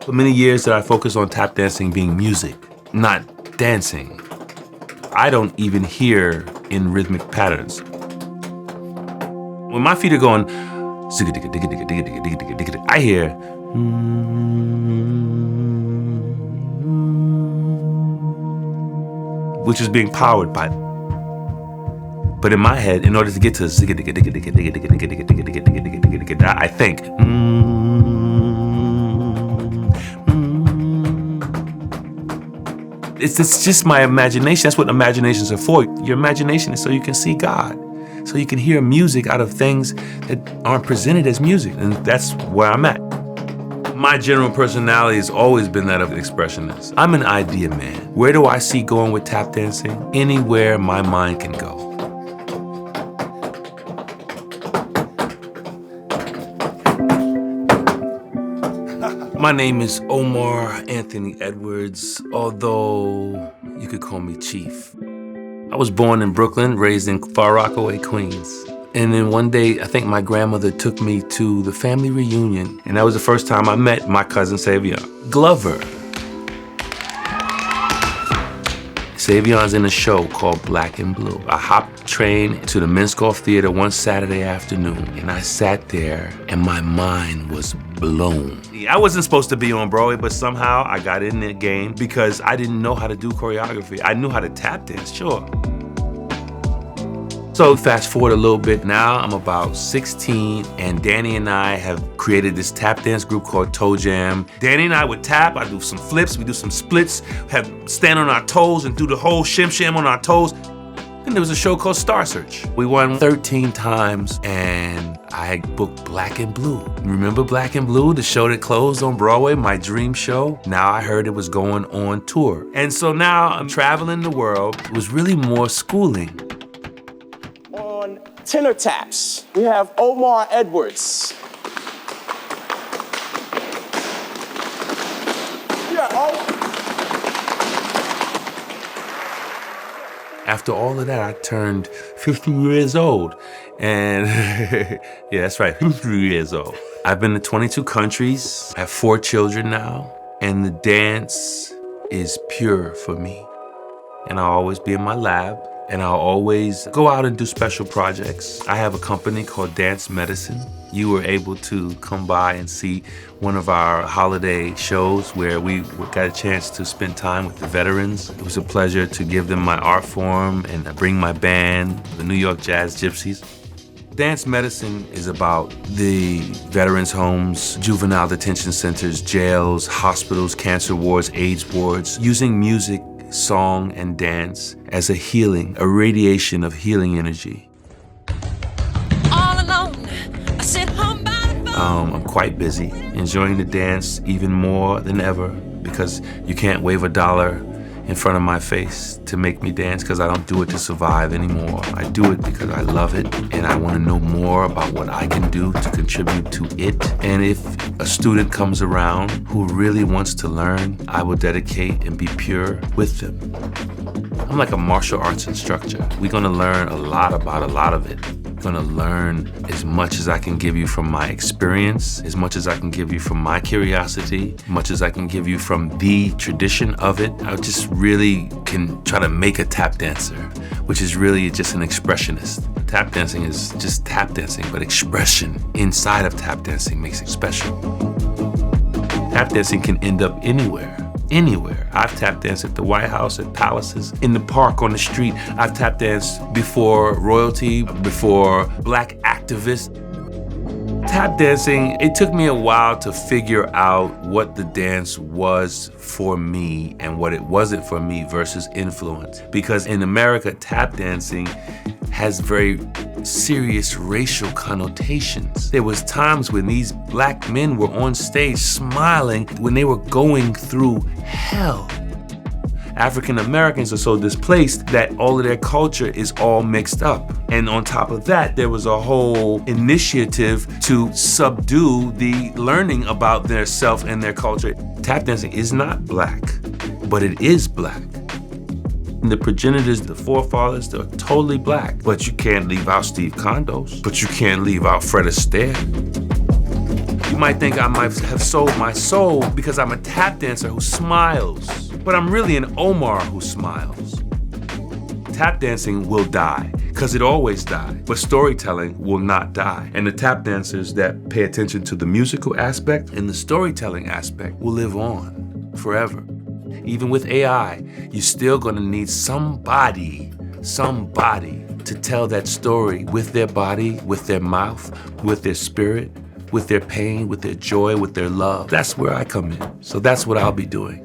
For many years that I focused on tap dancing being music, not dancing. I don't even hear in rhythmic patterns. When my feet are going, I hear, which is being powered by. But in my head, in order to get to I think. It's just my imagination. That's what imaginations are for. Your imagination is so you can see God, so you can hear music out of things that aren't presented as music. And that's where I'm at. My general personality has always been that of an expressionist. I'm an idea man. Where do I see going with tap dancing? Anywhere my mind can go. My name is Omar Anthony Edwards, although you could call me Chief. I was born in Brooklyn, raised in Far Rockaway, Queens. And then one day, I think my grandmother took me to the family reunion, and that was the first time I met my cousin Savion Glover. Savion's in a show called Black and Blue. I hopped train to the Men's Golf Theater one Saturday afternoon, and I sat there, and my mind was blown. I wasn't supposed to be on Broadway, but somehow I got in the game because I didn't know how to do choreography. I knew how to tap dance, sure. So fast forward a little bit, now I'm about 16, and Danny and I have created this tap dance group called Toe Jam. Danny and I would tap, I do some flips, we do some splits, have stand on our toes and do the whole shim sham on our toes. And there was a show called Star Search. We won 13 times, and I booked Black and Blue. Remember Black and Blue, the show that closed on Broadway, my dream show? Now I heard it was going on tour. And so now I'm traveling the world. It was really more schooling. On tenor taps, we have Omar Edwards. After all of that, I turned 50 years old. And yeah, that's right, 50 years old. I've been to 22 countries. I have 4 children now. And the dance is pure for me. And I'll always be in my lab. And I'll always go out and do special projects. I have a company called Dance Medicine. You were able to come by and see one of our holiday shows where we got a chance to spend time with the veterans. It was a pleasure to give them my art form and bring my band, the New York Jazz Gypsies. Dance Medicine is about the veterans' homes, juvenile detention centers, jails, hospitals, cancer wards, AIDS wards, using music, song, and dance as a healing, a radiation of healing energy. All alone, I sit home by the phone. I'm quite busy, enjoying the dance even more than ever because you can't wave $1 in front of my face to make me dance because I don't do it to survive anymore. I do it because I love it and I want to know more about what I can do to contribute to it. And if a student comes around who really wants to learn, I will dedicate and be pure with them. I'm like a martial arts instructor. We're gonna learn a lot about a lot of it. Gonna learn as much as I can give you from my experience, as much as I can give you from my curiosity, as much as I can give you from the tradition of it. I just really can try to make a tap dancer, which is really just an expressionist. Tap dancing is just tap dancing, but expression inside of tap dancing makes it special. Tap dancing can end up anywhere. Anywhere. I've tap danced at the White House, at palaces, in the park, on the street. I've tap danced before royalty, before black activists. Tap dancing, it took me a while to figure out what the dance was for me and what it wasn't for me versus influence. Because in America, tap dancing has very serious racial connotations. There was times when these black men were on stage smiling when they were going through hell. African Americans are so displaced that all of their culture is all mixed up. And on top of that, there was a whole initiative to subdue the learning about their self and their culture. Tap dancing is not black, but it is black. The progenitors, the forefathers, they're totally black. But you can't leave out Steve Condos. But you can't leave out Fred Astaire. You might think I might have sold my soul because I'm a tap dancer who smiles, but I'm really an Omar who smiles. Tap dancing will die, because it always dies, but storytelling will not die. And the tap dancers that pay attention to the musical aspect and the storytelling aspect will live on forever. Even with AI, you're still gonna need somebody to tell that story with their body, with their mouth, with their spirit, with their pain, with their joy, with their love. That's where I come in. So that's what I'll be doing.